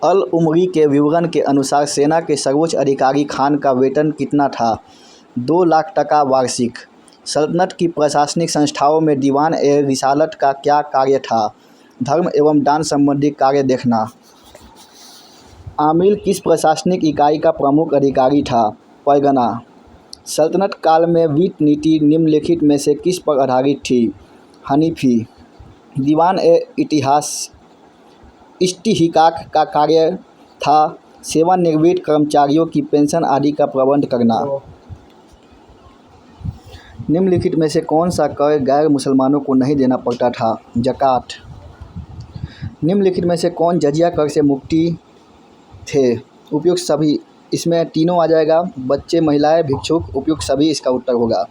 अल उमरी के विवरण के अनुसार सेना के सर्वोच्च अधिकारी खान का वेतन कितना था? 2 लाख टका वार्षिक। सल्तनत की प्रशासनिक संस्थाओं में दीवान ए रिसालत का क्या कार्य था? धर्म एवं दान संबंधी कार्य देखना। आमिर किस प्रशासनिक इकाई का प्रमुख अधिकारी था? परगना। सल्तनत काल में वित्त नीति निम्नलिखित में से किस पर आधारित थी? हनीफी। दीवान ए इस्तिहकाक का कार्य था सेवानिवृत्त कर्मचारियों की पेंशन आदि का प्रबंध करना। निम्नलिखित में से कौन सा कर गैर मुसलमानों को नहीं देना पड़ता था? ज़कात। निम्नलिखित में से कौन जजिया कर से मुक्ति थे? उपयुक्त सभी। इसमें तीनों आ जाएगा, बच्चे, महिलाएं, भिक्षुक। उपयुक्त सभी इसका उत्तर होगा।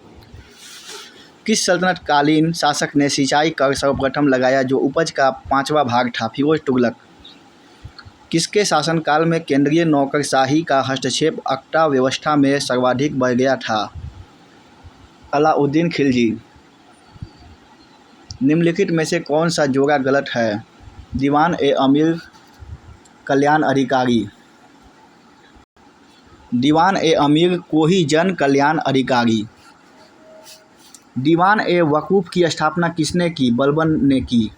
किस सल्तनत कालीन शासक ने सिंचाई कर सर्वप्रथम लगाया जो उपज का 5वां भाग था? फिरोज तुगलक। किसके शासनकाल में केंद्रीय नौकरशाही का हस्तक्षेप अक्ता व्यवस्था में सर्वाधिक बढ़ गया था? अलाउद्दीन खिलजी। निम्नलिखित में से कौन सा जोड़ा गलत है? दीवान ए अमीर कल्याण अधिकारी। दीवान ए अमीर को ही जन कल्याण अधिकारी। दीवान ए वकूफ़ की स्थापना किसने की? बलबन ने की।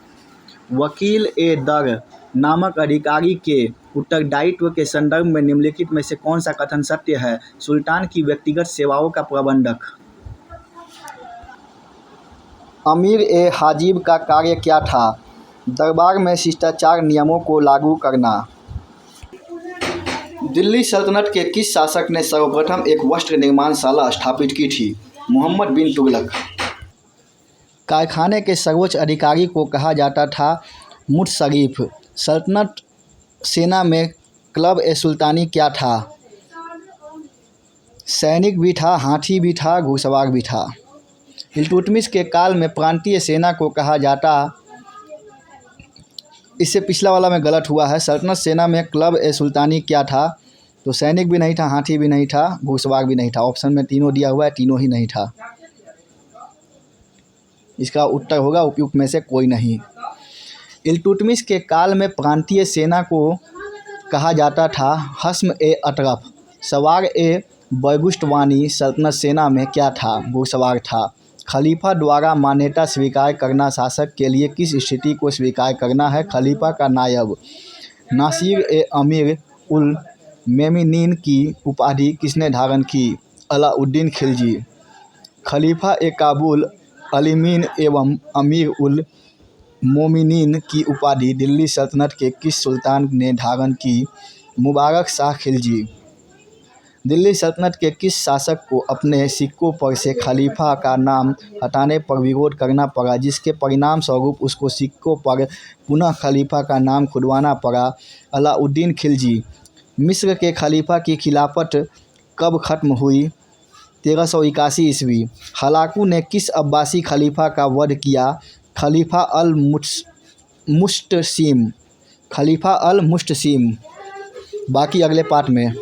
वकील ए दर नामक अधिकारी के उत्तरदायित्व के संदर्भ में निम्नलिखित में से कौन सा कथन सत्य है? सुल्तान की व्यक्तिगत सेवाओं का प्रबंधक। अमीर ए हाजिब का कार्य क्या था? दरबार में शिष्टाचार नियमों को लागू करना। दिल्ली सल्तनत के किस शासक ने सर्वप्रथम एक वस्त्र निर्माणशाला स्थापित की थी? मोहम्मद बिन तुगलक। कारखाने के सर्वोच्च अधिकारी को कहा जाता था मुतशरीफ। सल्तनत सेना में क्लब ए सुल्तानी क्या था? सैनिक भी था, हाथी भी था, घुड़सवार भी था। इल्तुतमिश के काल में प्रांतीय सेना को कहा जाता, इससे पिछला वाला में गलत हुआ है। सल्तनत सेना में क्लब ए सुल्तानी क्या था? तो सैनिक भी नहीं था, हाथी भी नहीं था, घुड़सवार भी नहीं था। ऑप्शन में तीनों दिया हुआ है, तीनों ही नहीं था। इसका उत्तर होगा उपयुक्त में से कोई नहीं। इल्तुतमिश के काल में प्रांतीय सेना को कहा जाता था हस्म ए अतरफ। सवार ए बरगुस्टवानी सल्तनत सेना में क्या था? घुड़सवार था। खलीफा द्वारा मान्यता स्वीकार करना शासक के लिए किस स्थिति को स्वीकार करना है? खलीफा का नायब। नासिर ए अमीर उल मोमिनीन की उपाधि किसने धारण की? अलाउद्दीन खिलजी। खलीफा ए काबुल अलीमीन एवं अमीर उल मोमिनीन की उपाधि दिल्ली सल्तनत के किस सुल्तान ने धारण की? मुबारक शाह खिलजी। दिल्ली सल्तनत के किस शासक को अपने सिक्कों पर से खलीफा का नाम हटाने पर विरोध करना पड़ा, जिसके परिणाम स्वरूप उसको सिक्कों पर पुनः खलीफा का नाम खुदवाना पड़ा? अलाउद्दीन खिलजी। मिस्र के खलीफा की खिलाफत कब खत्म हुई? 1381 ईस्वी। हलाकू ने किस अब्बासी खलीफा का वध किया? खलीफा अल मुस्तसिम। खलीफा अल मुस्तसिम। बाकी अगले पार्ट में।